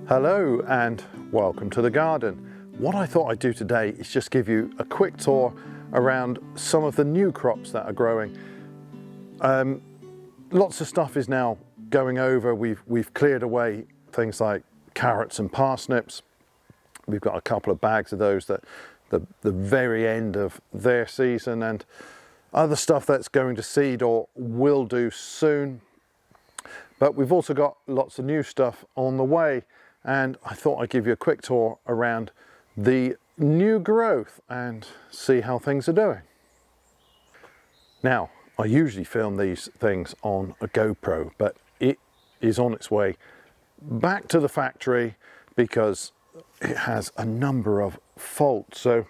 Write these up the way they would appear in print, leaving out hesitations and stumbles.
Hello and welcome to the garden. What I thought I'd do today is just give you a quick tour around some of the new crops that are growing. Lots of stuff is now going over. We've cleared away things like carrots and parsnips. We've got a couple of bags of those that the very end of their season, and other stuff that's going to seed or will do soon. But we've also got lots of new stuff on the way, and I thought I'd give you a quick tour around the new growth and see how things are doing. Now, I usually film these things on a GoPro, but it is on its way back to the factory because it has a number of faults. So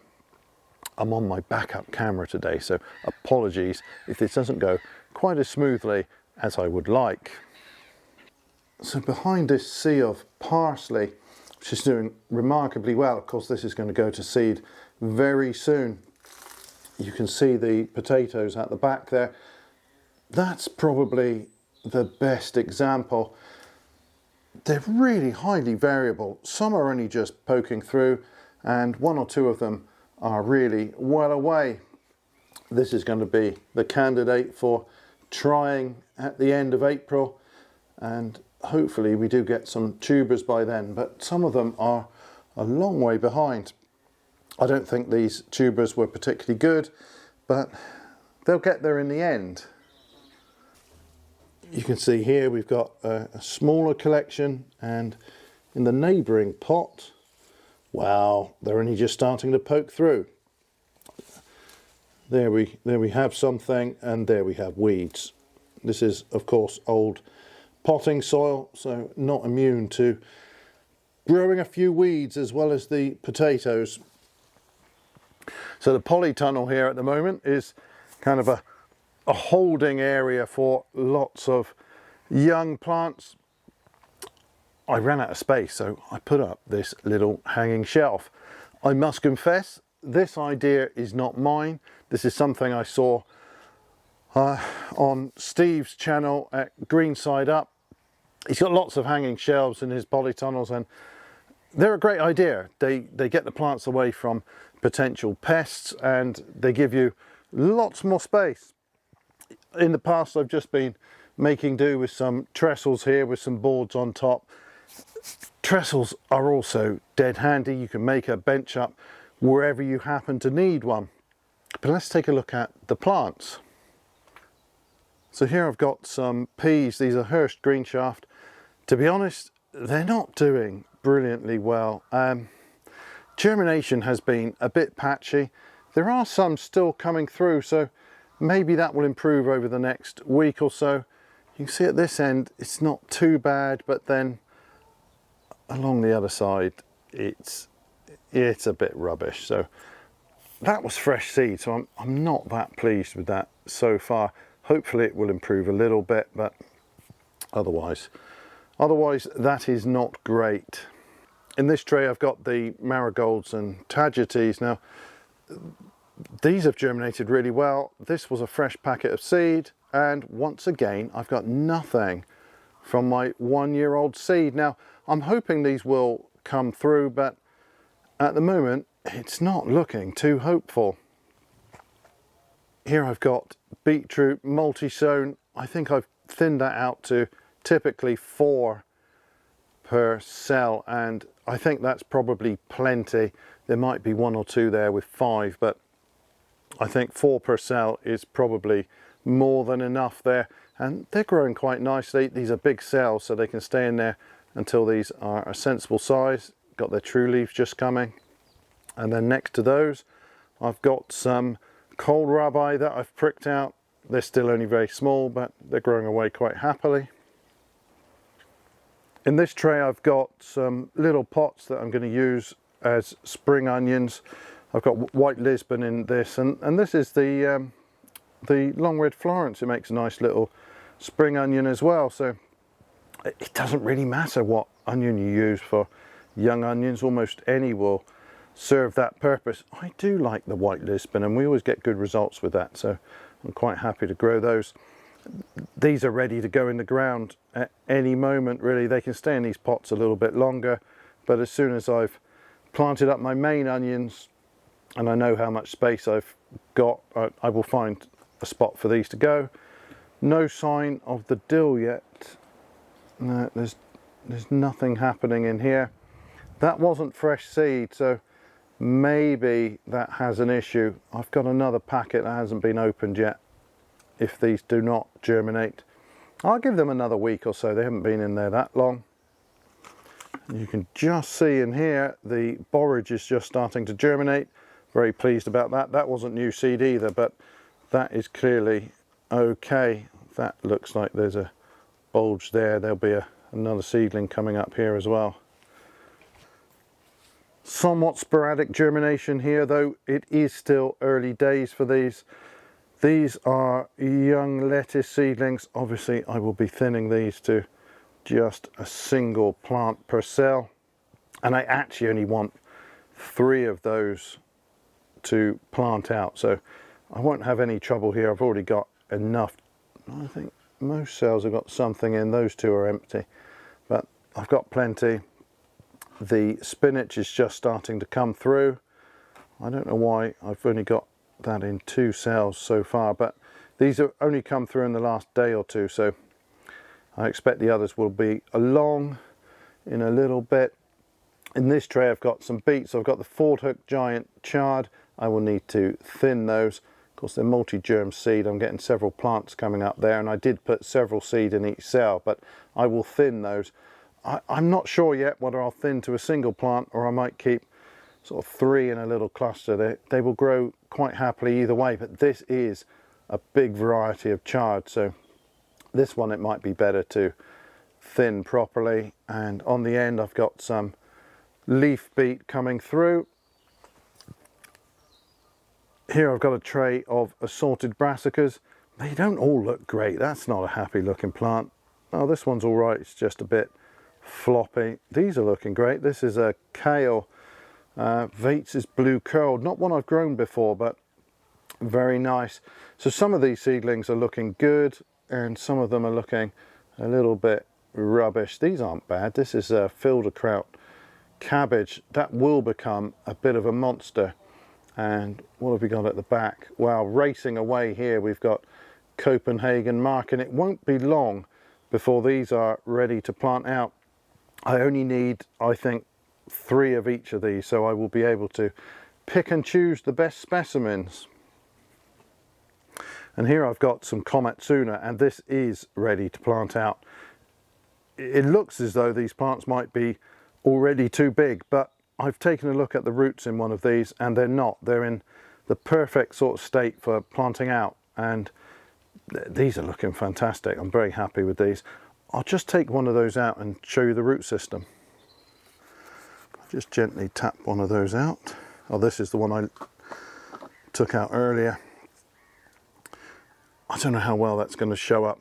I'm on my backup camera today, so apologies if this doesn't go quite as smoothly as I would like. So behind this sea of parsley, which is doing remarkably well, of course this is going to go to seed very soon. You can see the potatoes at the back there. That's probably the best example. They're really highly variable. Some are only just poking through, and one or two of them are really well away. This is going to be the candidate for trying at the end of April, and hopefully we do get some tubers by then, but some of them are a long way behind. I don't think these tubers were particularly good, but they'll get there in the end. You can see here we've got a smaller collection, and in the neighbouring pot, wow, they're only just starting to poke through. There we have something, and there we have weeds. This is of course old potting soil, so not immune to growing a few weeds as well as the potatoes. So the polytunnel here at the moment is kind of a holding area for lots of young plants. I ran out of space, so I put up this little hanging shelf. I must confess, this idea is not mine. This is something I saw on Steve's channel at Green Side Up. He's got lots of hanging shelves in his polytunnels, and they're a great idea. They get the plants away from potential pests, and they give you lots more space. In the past, I've just been making do with some trestles here with some boards on top. Trestles are also dead handy. You can make a bench up wherever you happen to need one. But let's take a look at the plants. So here I've got some peas. These are Hurst green shaft. To be honest, they're not doing brilliantly well. Germination has been a bit patchy. There are some still coming through, so maybe that will improve over the next week or so. You can see at this end it's not too bad, but then along the other side it's a bit rubbish. So that was fresh seed, so I'm not that pleased with that so far. Hopefully it will improve a little bit, but otherwise that is not great. In this tray I've got the marigolds and tagetes. Now these have germinated really well. This was a fresh packet of seed, and once again I've got nothing from my 1-year-old seed. Now I'm hoping these will come through, but at the moment it's not looking too hopeful. Here I've got beetroot multi-sown. I think I've thinned that out to typically 4 per cell, and I think that's probably plenty. There might be 1 or 2 there with 5, but I think 4 per cell is probably more than enough there, and they're growing quite nicely. These are big cells, so they can stay in there until these are a sensible size. Got their true leaves just coming, and then next to those I've got some kohlrabi that I've pricked out. They're still only very small, but they're growing away quite happily. In this tray I've got some little pots that I'm going to use as spring onions. I've got white Lisbon in this, and this is the long red Florence. It makes a nice little spring onion as well. So it doesn't really matter what onion you use for young onions. Almost any will serve that purpose. I do like the white Lisbon, and we always get good results with that, so I'm quite happy to grow those. These are ready to go in the ground at any moment, really. They can stay in these pots a little bit longer. but as soon as I've planted up my main onions and I know how much space I've got, I will find a spot for these to go. No sign of the dill yet. No, there's nothing happening in here. That wasn't fresh seed, so maybe that has an issue. I've got another packet that hasn't been opened yet. If these do not germinate, I'll give them another week or so. They haven't been in there that long. You can just see in here the borage is just starting to germinate. Very pleased about that. That wasn't new seed either, but that is clearly okay. That looks like there's a bulge there. There'll be another seedling coming up here as well. Somewhat sporadic germination here, though it is still early days for these. These are young lettuce seedlings. Obviously I will be thinning these to just a single plant per cell, and I actually only want 3 of those to plant out, so I won't have any trouble here. I've already got enough. I think most cells have got something in. Those 2 are empty, but I've got plenty. The spinach is just starting to come through. I don't know why I've only got that in 2 cells so far, but these have only come through in the last day or 2, so I expect the others will be along in a little bit. In this tray I've got some beets. I've got the Ford Hook Giant chard. I will need to thin those. Of course they're multi-germ seed. I'm getting several plants coming up there, and I did put several seed in each cell, but I will thin those. I'm not sure yet whether I'll thin to a single plant or I might keep sort of 3 in a little cluster. They will grow quite happily either way, but this is a big variety of chard, so this one it might be better to thin properly. And on the end I've got some leaf beet coming through. Here I've got a tray of assorted brassicas. They don't all look great. That's not a happy looking plant. Oh, this one's all right. It's just a bit floppy. These are looking great. This is a kale. Vates is blue curled. Not one I've grown before, but very nice. So some of these seedlings are looking good, and some of them are looking a little bit rubbish. These aren't bad. This is a Filderkraut cabbage. That will become a bit of a monster. And what have we got at the back? Well, racing away here we've got Copenhagen Mark, and it won't be long before these are ready to plant out. I only need, I think, 3 of each of these, so I will be able to pick and choose the best specimens. And here I've got some Komatsuna, and this is ready to plant out. It looks as though these plants might be already too big, but I've taken a look at the roots in one of these and they're not. They're in the perfect sort of state for planting out, and these are looking fantastic. I'm very happy with these. I'll just take one of those out and show you the root system. Just gently tap one of those out. Oh, this is the one I took out earlier. I don't know how well that's going to show up.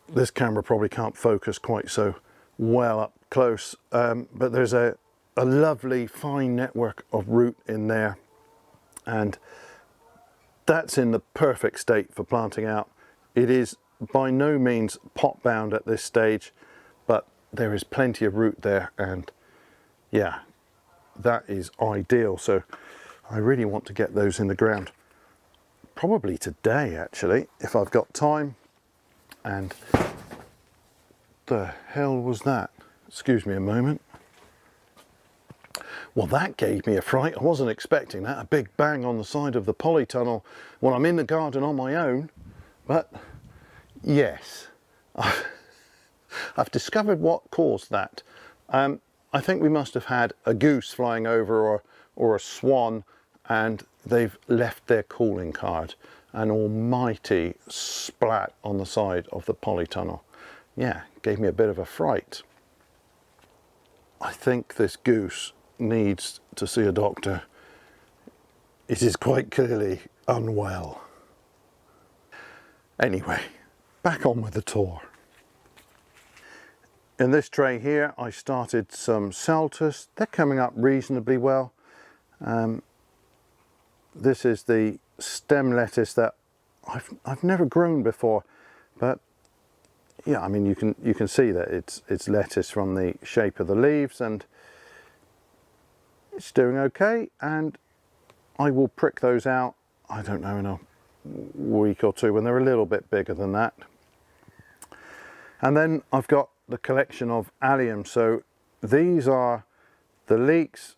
This camera probably can't focus quite so well up close, but there's a lovely fine network of root in there, and that's in the perfect state for planting out. It is by no means pot bound at this stage, but there is plenty of root there, and yeah, that is ideal. So I really want to get those in the ground, probably today actually, if I've got time. And the hell was that? Excuse me a moment. Well, that gave me a fright. I wasn't expecting that. A big bang on the side of the polytunnel when I'm in the garden on my own. But yes, I've discovered what caused that. I think we must have had a goose flying over or a swan, and they've left their calling card. An almighty splat on the side of the polytunnel. Yeah, gave me a bit of a fright. I think this goose needs to see a doctor. It is quite clearly unwell. Anyway, back on with the tour. In this tray here I started some Saltus. They're coming up reasonably well. This is the stem lettuce that I've never grown before, but yeah, I mean you can see that it's lettuce from the shape of the leaves, and it's doing okay, and I will prick those out, I don't know, in a week or two when they're a little bit bigger than that. And then I've got the collection of alliums. So these are the leeks.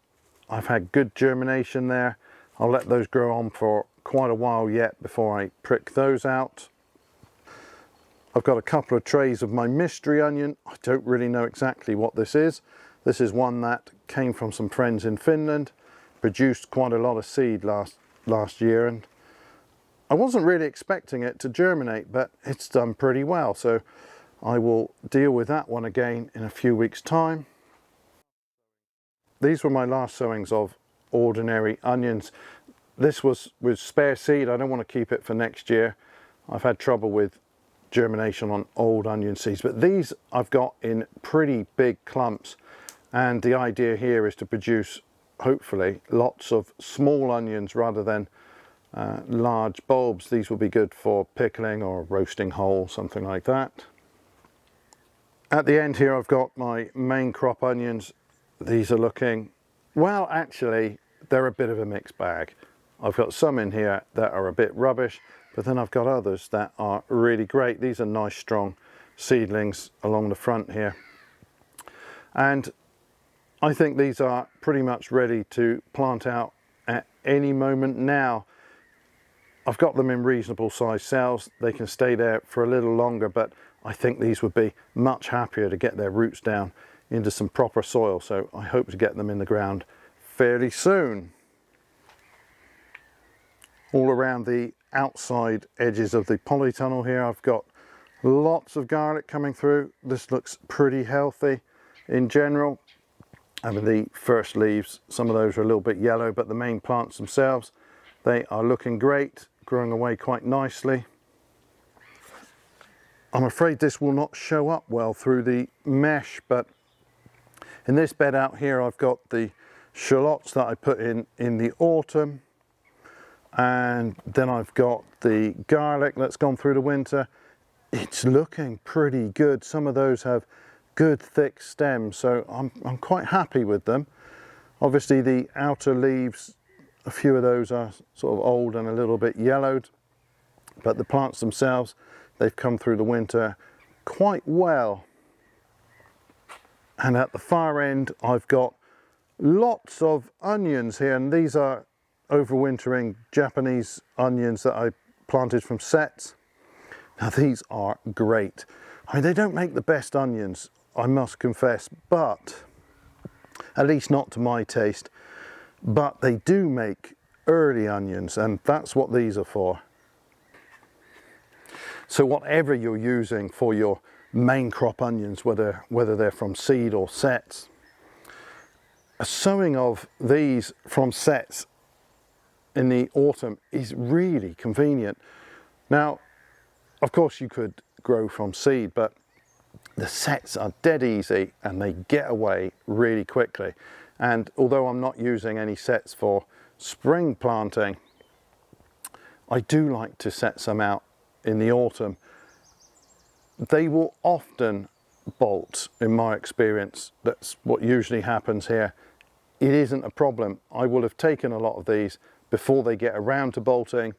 I've had good germination there. I'll let those grow on for quite a while yet before I prick those out. I've got a couple of trays of my mystery onion. I don't really know exactly what this is. This is one that came from some friends in Finland, produced quite a lot of seed last year, and I wasn't really expecting it to germinate, but it's done pretty well. So I will deal with that one again in a few weeks' time. These were my last sowings of ordinary onions. This was with spare seed. I don't want to keep it for next year. I've had trouble with germination on old onion seeds, but these I've got in pretty big clumps, and the idea here is to produce, hopefully, lots of small onions rather than large bulbs. These will be good for pickling or roasting whole, something like that. At the end here I've got my main crop onions. These are looking, well, actually they're a bit of a mixed bag. I've got some in here that are a bit rubbish, but then I've got others that are really great. These are nice strong seedlings along the front here, and I think these are pretty much ready to plant out at any moment now. I've got them in reasonable size cells. They can stay there for a little longer, but I think these would be much happier to get their roots down into some proper soil, so I hope to get them in the ground fairly soon. All around the outside edges of the polytunnel here I've got lots of garlic coming through. This looks pretty healthy in general. I mean, the first leaves, some of those are a little bit yellow, but the main plants themselves, they are looking great, growing away quite nicely. I'm afraid this will not show up well through the mesh, but in this bed out here I've got the shallots that I put in the autumn, and then I've got the garlic that's gone through the winter. It's looking pretty good. Some of those have good thick stems, so I'm quite happy with them. Obviously the outer leaves, a few of those are sort of old and a little bit yellowed, but the plants themselves, they've come through the winter quite well. And at the far end I've got lots of onions here, and these are overwintering Japanese onions that I planted from sets. Now these are great. I mean, they don't make the best onions, I must confess, but at least not to my taste, but they do make early onions, and that's what these are for. So whatever you're using for your main crop onions, whether they're from seed or sets, a sowing of these from sets in the autumn is really convenient. Now, of course you could grow from seed, but the sets are dead easy and they get away really quickly. And although I'm not using any sets for spring planting, I do like to set some out in the autumn. They will often bolt, in my experience. That's what usually happens here. It isn't a problem. I will have taken a lot of these before they get around to bolting,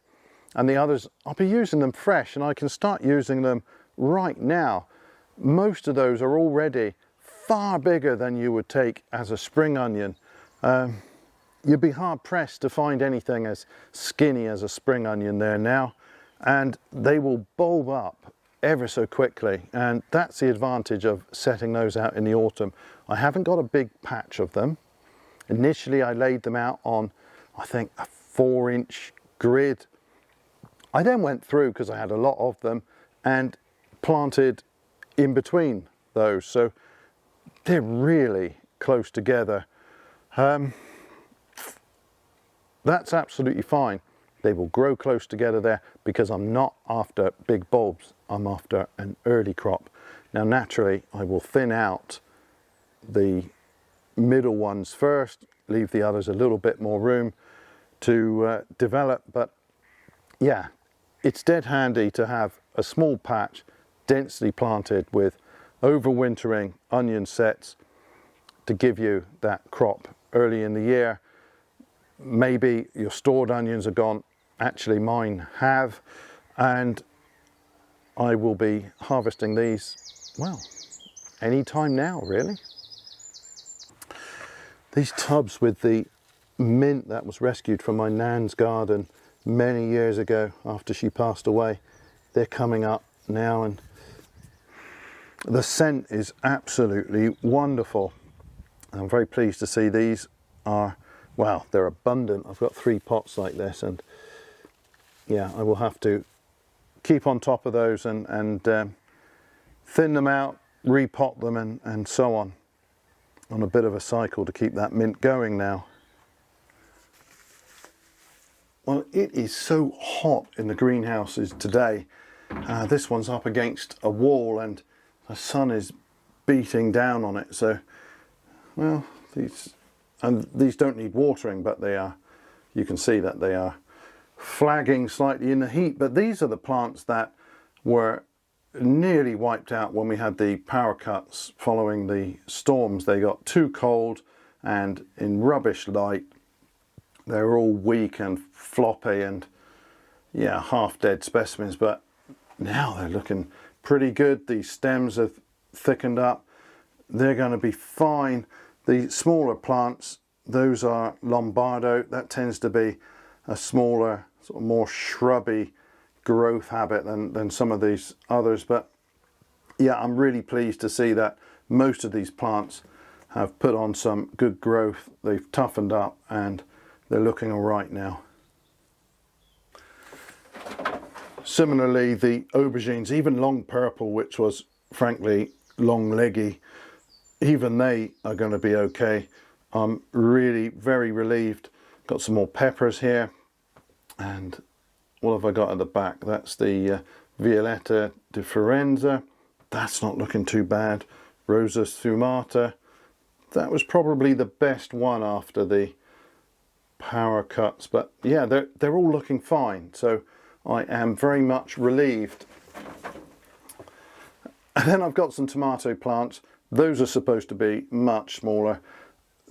and the others, I'll be using them fresh, and I can start using them right now. Most of those are already far bigger than you would take as a spring onion. You'd be hard pressed to find anything as skinny as a spring onion there now, and they will bulb up ever so quickly, and that's the advantage of setting those out in the autumn. I haven't got a big patch of them. Initially I laid them out on, I think, a 4-inch grid. I then went through, because I had a lot of them, and planted in between those, so they're really close together. That's absolutely fine. They will grow close together there, because I'm not after big bulbs, I'm after an early crop. Now naturally I will thin out the middle ones first, leave the others a little bit more room to develop, but yeah, it's dead handy to have a small patch densely planted with overwintering onion sets to give you that crop early in the year. Maybe your stored onions are gone. Actually, mine have, and I will be harvesting these, well, any time now, really. These tubs with the mint that was rescued from my nan's garden many years ago after she passed away, they're coming up now, and the scent is absolutely wonderful. I'm very pleased to see these are, well, they're abundant. I've got 3 pots like this, and yeah, I will have to keep on top of those and thin them out, repot them, and so on a bit of a cycle to keep that mint going now. Well, it is so hot in the greenhouses today. This one's up against a wall and the sun is beating down on it. So, well, these don't need watering, but they are, you can see that they are flagging slightly in the heat. But these are the plants that were nearly wiped out when we had the power cuts following the storms. They got too cold and in rubbish light. They were all weak and floppy and, yeah, half dead specimens, but now they're looking pretty good. These stems have thickened up. They're going to be fine. The smaller plants, those are Lombardo. That tends to be a smaller, sort of more shrubby growth habit than some of these others. But yeah, I'm really pleased to see that most of these plants have put on some good growth. They've toughened up and they're looking all right now. Similarly, the aubergines, even long purple, which was frankly long leggy, even they are going to be okay. I'm really very relieved. Got some more peppers here, and what have I got at the back? That's the Violetta di Firenze. That's not looking too bad. Rosa sfumata. That was probably the best one after the power cuts, but yeah, they're all looking fine. So I am very much relieved. And then I've got some tomato plants. Those are supposed to be much smaller.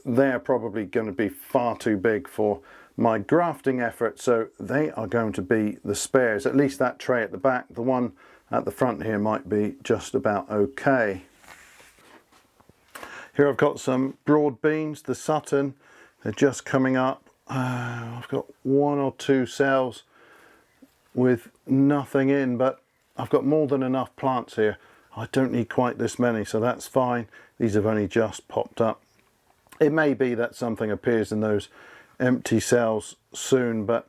They're probably going to be far too big for my grafting effort, so they are going to be the spares. At least that tray at the back. The one at the front here might be just about okay. Here I've got some broad beans, the Sutton. They're just coming up. I've got 1 or 2 cells with nothing in, but I've got more than enough plants here. I don't need quite this many, so that's fine. These have only just popped up. It may be that something appears in those empty cells soon, but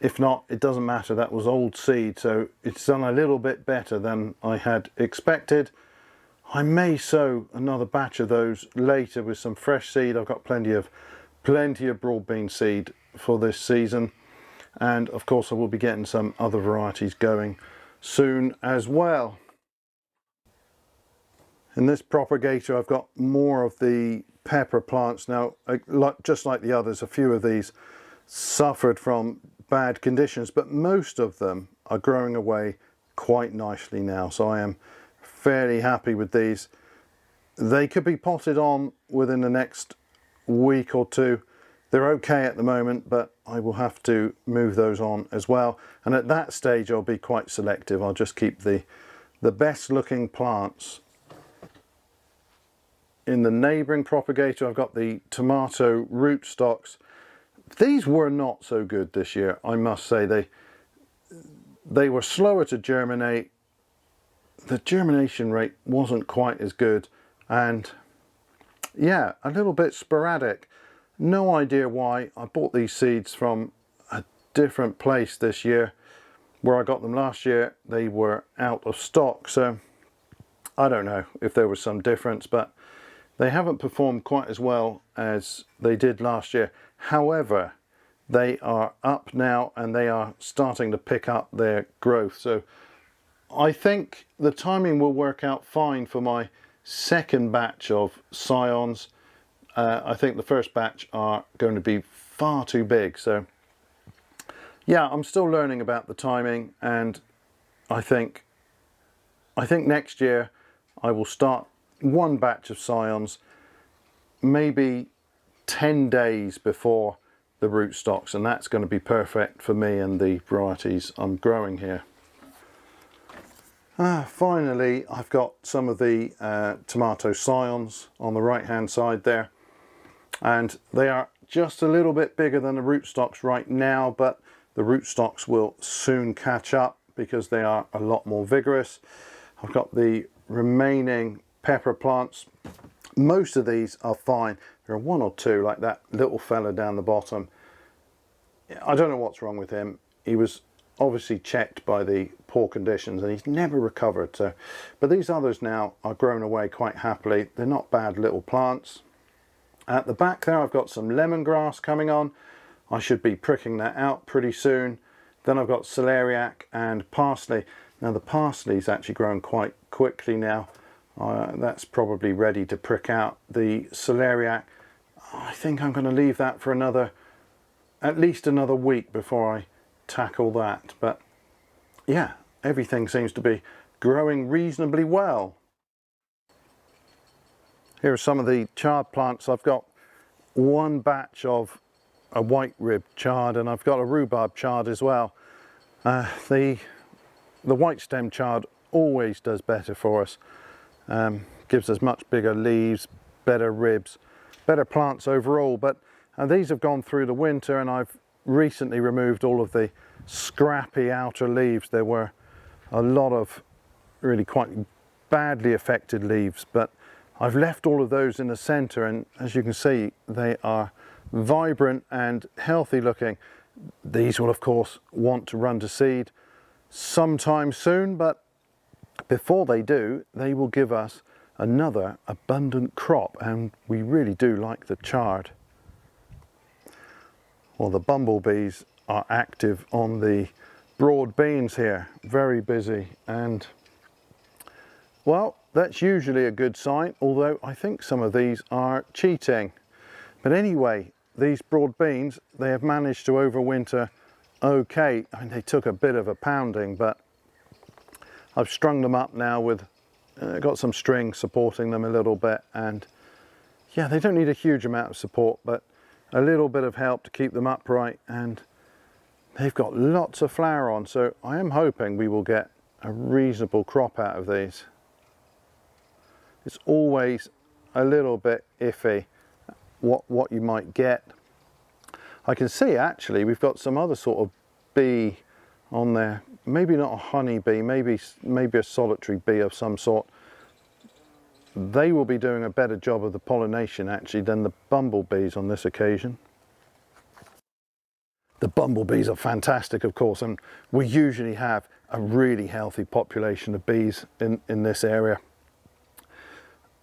if not, it doesn't matter. That was old seed, so it's done a little bit better than I had expected. I may sow another batch of those later with some fresh seed. I've got plenty of broad bean seed for this season, and of course I will be getting some other varieties going soon as well. In this propagator I've got more of the pepper plants. Now, just like the others, a few of these suffered from bad conditions, but most of them are growing away quite nicely now, so I am fairly happy with these. They could be potted on within the next week or 2. They're okay at the moment, but I will have to move those on as well, and at that stage I'll be quite selective. I'll just keep the best looking plants. In the neighbouring propagator I've got the tomato rootstocks. These were not so good this year, I must say. They were slower to germinate. The germination rate wasn't quite as good, and yeah, a little bit sporadic. No idea why. I bought these seeds from a different place this year. Where I got them last year, they were out of stock, so I don't know if there was some difference, but they haven't performed quite as well as they did last year. However, they are up now and they are starting to pick up their growth. So I think the timing will work out fine for my second batch of scions. I think the first batch are going to be far too big. So yeah, I'm still learning about the timing, and I think next year I will start one batch of scions, maybe 10 days before the rootstocks, and that's going to be perfect for me and the varieties I'm growing here. Finally, I've got some of the tomato scions on the right hand side there, and they are just a little bit bigger than the rootstocks right now, but the rootstocks will soon catch up because they are a lot more vigorous. I've got the remaining pepper plants. Most of these are fine. There are one or two, like that little fella down the bottom. I don't know what's wrong with him. He was obviously checked by the poor conditions and he's never recovered. So, but these others now are grown away quite happily. They're not bad little plants. At the back there, I've got some lemongrass coming on. I should be pricking that out pretty soon. Then I've got celeriac and parsley. Now the parsley's actually grown quite quickly now. That's probably ready to prick out. The celeriac, I think I'm going to leave that for at least another week before I tackle that. But yeah, everything seems to be growing reasonably well. Here are some of the chard plants. I've got one batch of a white rib chard and I've got a rhubarb chard as well. The white stem chard always does better for us. Gives us much bigger leaves, better ribs, better plants overall. But these have gone through the winter, and I've recently removed all of the scrappy outer leaves. There were a lot of really quite badly affected leaves, but I've left all of those in the center, and as you can see, they are vibrant and healthy looking. These will of course want to run to seed sometime soon, but before they do, they will give us another abundant crop, and we really do like the chard. Well, the bumblebees are active on the broad beans here, very busy, and well, that's usually a good sign, although I think some of these are cheating. But anyway, these broad beans, they have managed to overwinter okay. I mean, they took a bit of a pounding, but I've strung them up now with, got some string supporting them a little bit, and yeah, they don't need a huge amount of support, but a little bit of help to keep them upright, and they've got lots of flower on, so I am hoping we will get a reasonable crop out of these. It's always a little bit iffy what you might get. I can see actually we've got some other sort of bee on there. Maybe not a honey bee, maybe a solitary bee of some sort. They will be doing a better job of the pollination actually than the bumblebees on this occasion. The bumblebees are fantastic, of course, and we usually have a really healthy population of bees in this area.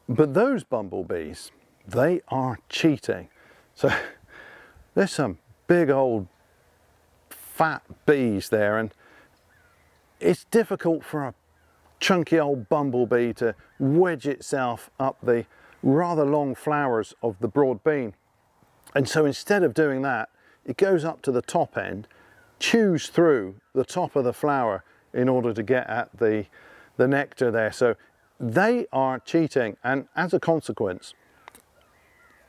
But those bumblebees, they are cheating. So there's some big old fat bees there, and it's difficult for a chunky old bumblebee to wedge itself up the rather long flowers of the broad bean. And so instead of doing that, it goes up to the top end, chews through the top of the flower in order to get at the nectar there. So they are cheating, and as a consequence,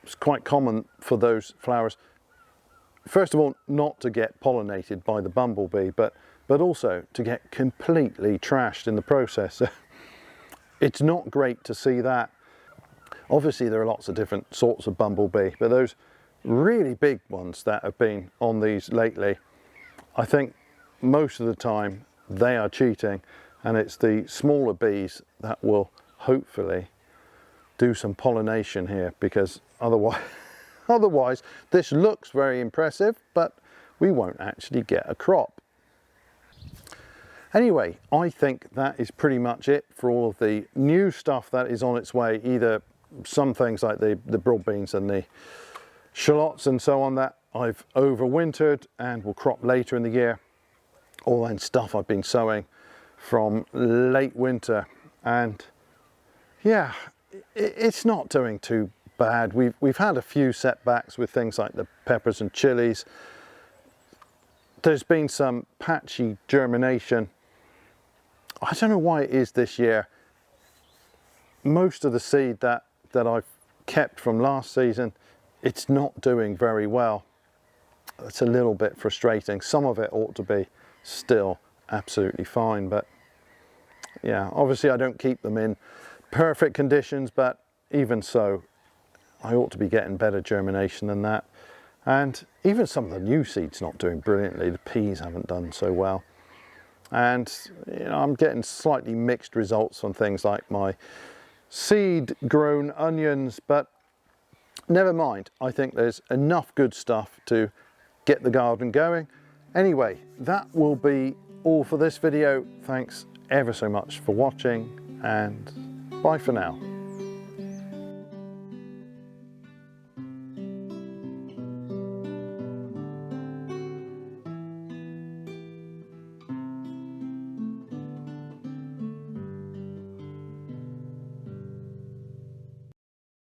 it's quite common for those flowers, first of all, not to get pollinated by the bumblebee, but also to get completely trashed in the process. It's not great to see that. Obviously there are lots of different sorts of bumblebee, but those really big ones that have been on these lately, I think most of the time they are cheating, and it's the smaller bees that will hopefully do some pollination here, because otherwise this looks very impressive, but we won't actually get a crop. Anyway, I think that is pretty much it for all of the new stuff that is on its way, either some things like the broad beans and the shallots and so on that I've overwintered and will crop later in the year, or then stuff I've been sowing from late winter. And yeah, it's not doing too bad. We've had a few setbacks with things like the peppers and chilies. There's been some patchy germination. I don't know why it is this year. Most of the seed that I've kept from last season it's not doing very well. It's a little bit frustrating. Some of it ought to be still absolutely fine, but yeah, obviously I don't keep them in perfect conditions, but even so, I ought to be getting better germination than that. And even some of the new seeds not doing brilliantly. The peas haven't done so well. And you know, I'm getting slightly mixed results on things like my seed grown onions, but never mind. I think there's enough good stuff to get the garden going. Anyway, that will be all for this video. Thanks ever so much for watching, and bye for now.